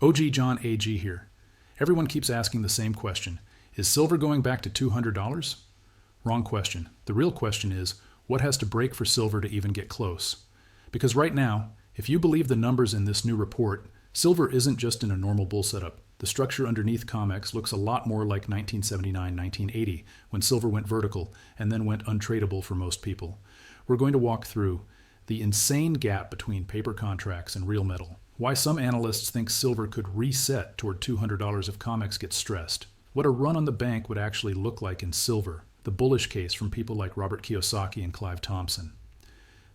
OG John AG here. Everyone keeps asking the same question. Is silver going back to $200? Wrong question. The real question is, what has to break for silver to even get close? Because right now, if you believe the numbers in this new report, silver isn't just in a normal bull setup. The structure underneath COMEX looks a lot more like 1979-1980, when silver went vertical and then went untradeable for most people. We're going to walk through the insane gap between paper contracts and real metal, why some analysts think silver could reset toward $200 if COMEX gets stressed, what a run on the bank would actually look like in silver, the bullish case from people like Robert Kiyosaki and Clive Thompson,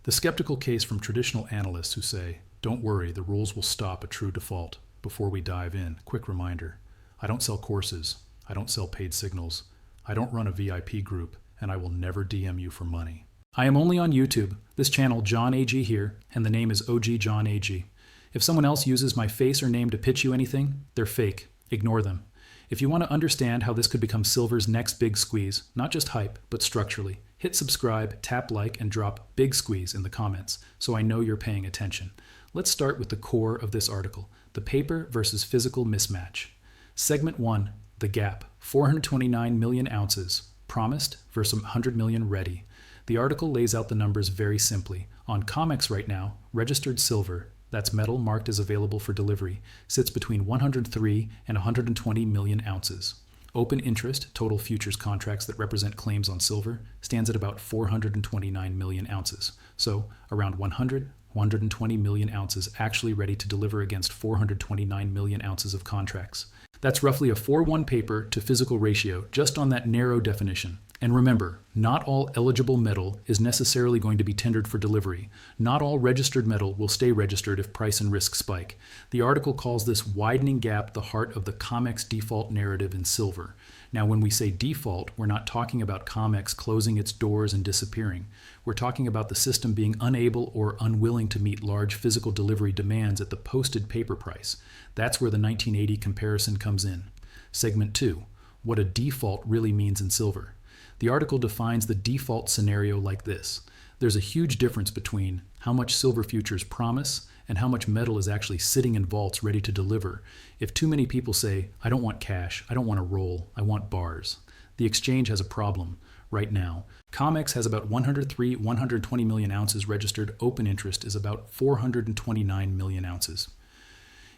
the skeptical case from traditional analysts who say, don't worry, the rules will stop a true default. Before we dive in, quick reminder, I don't sell courses, I don't sell paid signals, I don't run a VIP group, and I will never DM you for money. I am only on YouTube, this channel John AG here, and the name is OG John AG. If someone else uses my face or name to pitch you anything, they're fake. Ignore them. If you want to understand how this could become silver's next big squeeze, not just hype, but structurally, hit subscribe, tap like, and drop big squeeze in the comments so I know you're paying attention. Let's start with the core of this article, the paper versus physical mismatch. Segment 1, the gap, 429 million ounces, promised versus 100 million ready. The article lays out the numbers very simply. On COMEX right now, registered silver, that's metal marked as available for delivery, sits between 103 and 120 million ounces. Open interest, total futures contracts that represent claims on silver, stands at about 429 million ounces. So around 120 million ounces actually ready to deliver against 429 million ounces of contracts. That's roughly a 4:1 paper to physical ratio just on that narrow definition. And remember, not all eligible metal is necessarily going to be tendered for delivery. Not all registered metal will stay registered if price and risk spike. The article calls this widening gap the heart of the COMEX default narrative in silver. Now, when we say default, we're not talking about COMEX closing its doors and disappearing. We're talking about the system being unable or unwilling to meet large physical delivery demands at the posted paper price. That's where the 1980 comparison comes in. Segment 2, what a default really means in silver. The article defines the default scenario like this. There's a huge difference between how much silver futures promise and how much metal is actually sitting in vaults ready to deliver. If too many people say, I don't want cash, I don't want a roll, I want bars, the exchange has a problem right now. COMEX has about 120 million ounces registered. Open interest is about 429 million ounces.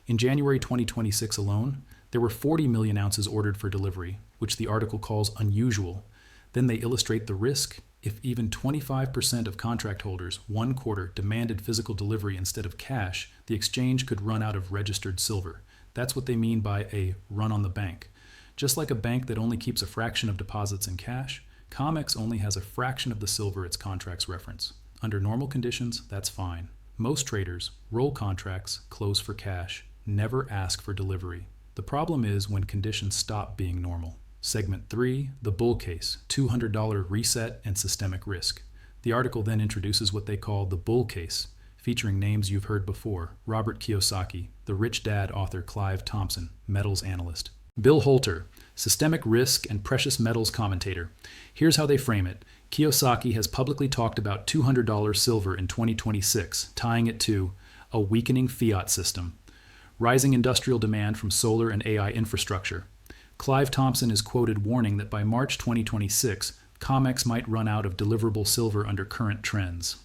In January 2026 alone, there were 40 million ounces ordered for delivery, which the article calls unusual. Then they illustrate the risk. If even 25% of contract holders, 1/4, demanded physical delivery instead of cash, the exchange could run out of registered silver. That's what they mean by a run on the bank. Just like a bank that only keeps a fraction of deposits in cash, COMEX only has a fraction of the silver its contracts reference. Under normal conditions, that's fine. Most traders roll contracts, close for cash, never ask for delivery. The problem is when conditions stop being normal. Segment 3, the bull case, $200 reset and systemic risk. The article then introduces what they call the bull case, featuring names you've heard before: Robert Kiyosaki, the Rich Dad author Clive Thompson, metals analyst; Bill Holter, systemic risk and precious metals commentator. Here's how they frame it. Kiyosaki has publicly talked about $200 silver in 2026, tying it to a weakening fiat system, rising industrial demand from solar and AI infrastructure. Clive Thompson is quoted warning that by March 2026, COMEX might run out of deliverable silver under current trends.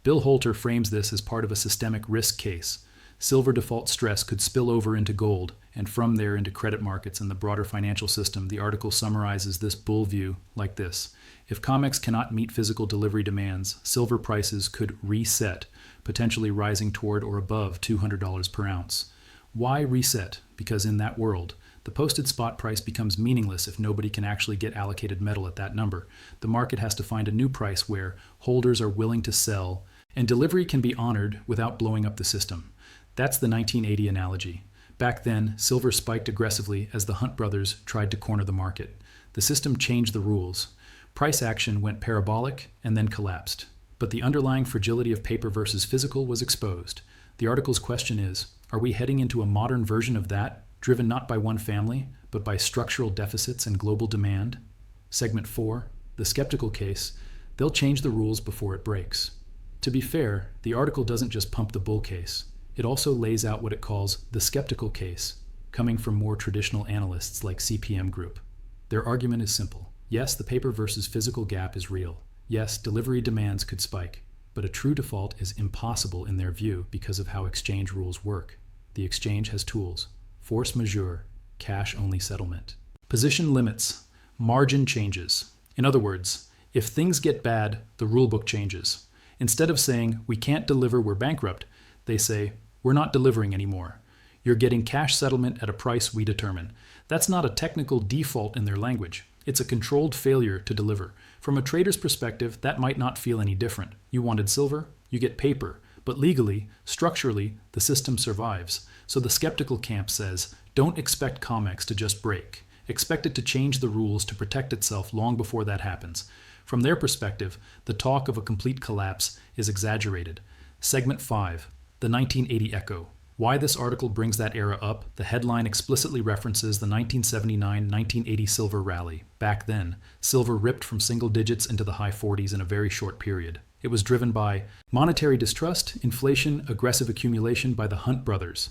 Bill Holter frames this as part of a systemic risk case. Silver default stress could spill over into gold, and from there into credit markets and the broader financial system. The article summarizes this bull view like this. If COMEX cannot meet physical delivery demands, silver prices could reset, potentially rising toward or above $200 per ounce. Why reset? Because in that world, the posted spot price becomes meaningless if nobody can actually get allocated metal at that number. The market has to find a new price where holders are willing to sell, and delivery can be honored without blowing up the system. That's the 1980 analogy. Back then, silver spiked aggressively as the Hunt brothers tried to corner the market. The system changed the rules. Price action went parabolic and then collapsed. But the underlying fragility of paper versus physical was exposed. The article's question is, are we heading into a modern version of that, driven not by one family, but by structural deficits and global demand? Segment 4, the skeptical case, they'll change the rules before it breaks. To be fair, the article doesn't just pump the bull case. It also lays out what it calls the skeptical case, coming from more traditional analysts like CPM Group. Their argument is simple. Yes, the paper versus physical gap is real. Yes, delivery demands could spike, but a true default is impossible in their view because of how exchange rules work. The exchange has tools: force majeure, cash-only settlement. Position limits, margin changes. In other words, if things get bad, the rulebook changes. Instead of saying, we can't deliver, we're bankrupt, they say, we're not delivering anymore. You're getting cash settlement at a price we determine. That's not a technical default in their language. It's a controlled failure to deliver. From a trader's perspective, that might not feel any different. You wanted silver, you get paper. But legally, structurally, the system survives. So the skeptical camp says, don't expect COMEX to just break. Expect it to change the rules to protect itself long before that happens. From their perspective, the talk of a complete collapse is exaggerated. Segment 5, the 1980 echo. Why this article brings that era up, the headline explicitly references the 1979-1980 silver rally. Back then, silver ripped from single digits into the high 40s in a very short period. It was driven by monetary distrust, inflation, aggressive accumulation by the Hunt brothers,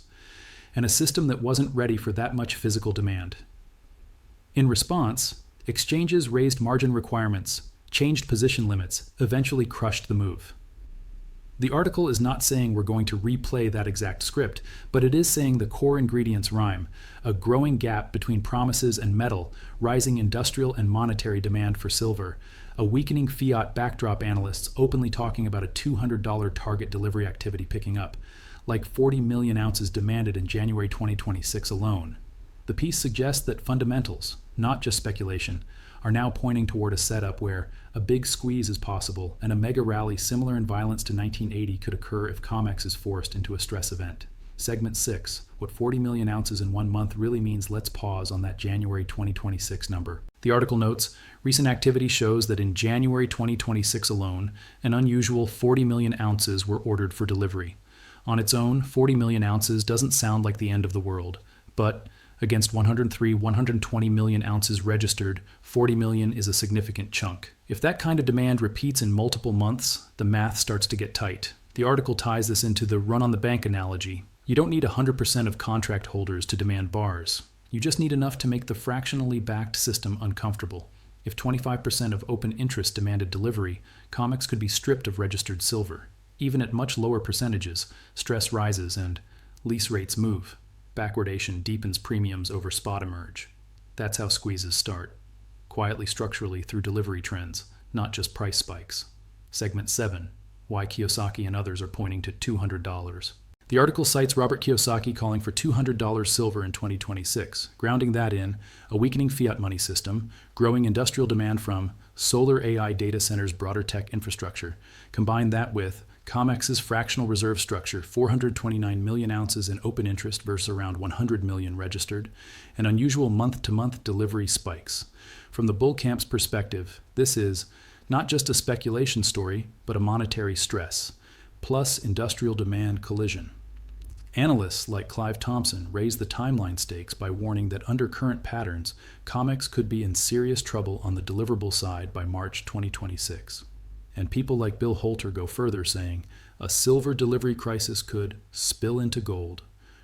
and a system that wasn't ready for that much physical demand. In response, exchanges raised margin requirements, changed position limits, eventually crushed the move. The article is not saying we're going to replay that exact script, but it is saying the core ingredients rhyme: a growing gap between promises and metal, rising industrial and monetary demand for silver, a weakening fiat backdrop, analysts openly talking about a $200 target delivery activity picking up, like 40 million ounces demanded in January 2026 alone. The piece suggests that fundamentals, not just speculation, are now pointing toward a setup where a big squeeze is possible and a mega rally similar in violence to 1980 could occur if COMEX is forced into a stress event. Segment 6, what 40 million ounces in 1 month really means. Let's pause on that January 2026 number. The article notes, recent activity shows that in January 2026 alone, an unusual 40 million ounces were ordered for delivery. On its own, 40 million ounces doesn't sound like the end of the world, but against 120 million ounces registered, 40 million is a significant chunk. If that kind of demand repeats in multiple months, the math starts to get tight. The article ties this into the run-on-the-bank analogy. You don't need 100% of contract holders to demand bars. You just need enough to make the fractionally backed system uncomfortable. If 25% of open interest demanded delivery, COMEX could be stripped of registered silver. Even at much lower percentages, stress rises and lease rates move. Backwardation deepens premiums over spot emerge. That's how squeezes start. Quietly, structurally, through delivery trends, not just price spikes. Segment 7, why Kiyosaki and others are pointing to $200. The article cites Robert Kiyosaki calling for $200 silver in 2026, grounding that in a weakening fiat money system, growing industrial demand from solar AI data centers, broader tech infrastructure. Combine that with COMEX's fractional reserve structure, 429 million ounces in open interest versus around 100 million registered, and unusual month-to-month delivery spikes. From the bull camp's perspective, this is not just a speculation story, but a monetary stress, plus industrial demand collision. Analysts like Clive Thompson raise the timeline stakes by warning that under current patterns, COMEX could be in serious trouble on the deliverable side by March 2026. And people like Bill Holter go further, saying a silver delivery crisis could spill into gold,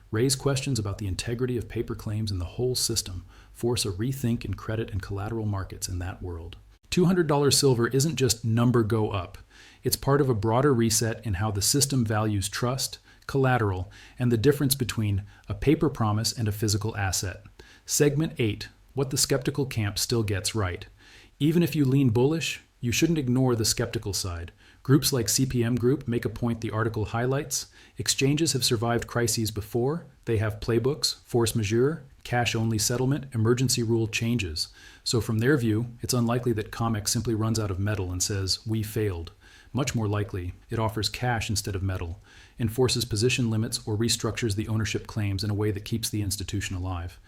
raise questions about the integrity of paper claims in the whole system, force a rethink in credit and collateral markets in that world. $200 silver isn't just number go up. It's part of a broader reset in how the system values trust, collateral, and the difference between a paper promise and a physical asset. Segment 8, what the skeptical camp still gets right. Even if you lean bullish, you shouldn't ignore the skeptical side. Groups like CPM Group make a point the article highlights. Exchanges have survived crises before. They have playbooks, force majeure, cash-only settlement, emergency rule changes. So from their view, it's unlikely that COMEX simply runs out of metal and says, we failed. Much more likely, it offers cash instead of metal, enforces position limits, or restructures the ownership claims in a way that keeps the institution alive.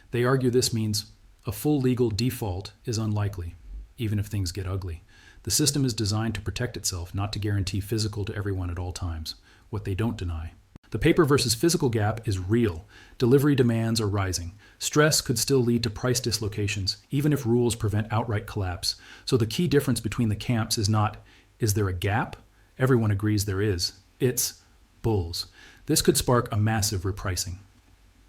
They argue this means a full legal default is unlikely, even if things get ugly. The system is designed to protect itself, not to guarantee physical to everyone at all times. What they don't deny. The paper versus physical gap is real. Delivery demands are rising. Stress could still lead to price dislocations, even if rules prevent outright collapse. So the key difference between the camps is not, is there a gap? Everyone agrees there is. It's bulls. This could spark a massive repricing.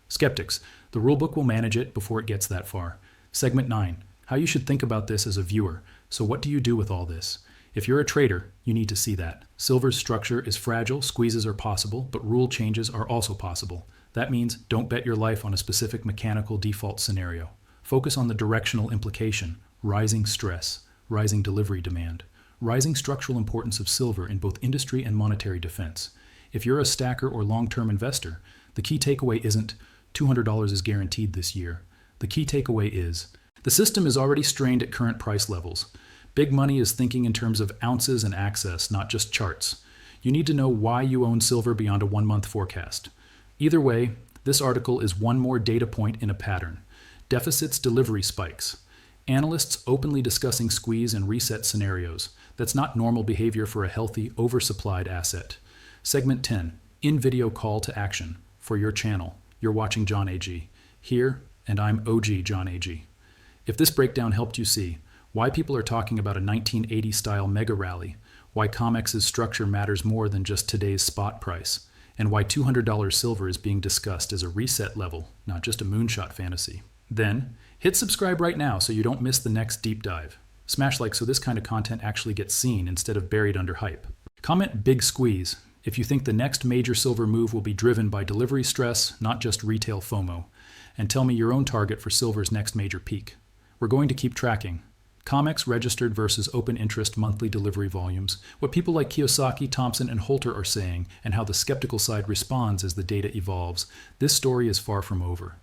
Skeptics, the rulebook will manage it before it gets that far. Segment 9, how you should think about this as a viewer. So what do you do with all this? If you're a trader, you need to see that. Silver's structure is fragile, squeezes are possible, but rule changes are also possible. That means don't bet your life on a specific mechanical default scenario. Focus on the directional implication, rising stress, rising delivery demand, rising structural importance of silver in both industry and monetary defense. If you're a stacker or long-term investor, the key takeaway isn't $200 is guaranteed this year. The key takeaway is the system is already strained at current price levels. Big money is thinking in terms of ounces and access, not just charts. You need to know why you own silver beyond a 1-month forecast. Either way, this article is one more data point in a pattern. Deficits, delivery spikes. Analysts openly discussing squeeze and reset scenarios. That's not normal behavior for a healthy, oversupplied asset. Segment 10, in-video call to action. For your channel, you're watching John AG. Here, and I'm OG John AG. If this breakdown helped you see why people are talking about a 1980-style mega rally, why COMEX's structure matters more than just today's spot price, and why $200 silver is being discussed as a reset level, not just a moonshot fantasy, then hit subscribe right now so you don't miss the next deep dive. Smash like so this kind of content actually gets seen instead of buried under hype. Comment big squeeze if you think the next major silver move will be driven by delivery stress, not just retail FOMO. And tell me your own target for silver's next major peak. We're going to keep tracking COMEX registered versus open interest monthly delivery volumes, what people like Kiyosaki, Thompson, and Holter are saying, and how the skeptical side responds as the data evolves. This story is far from over.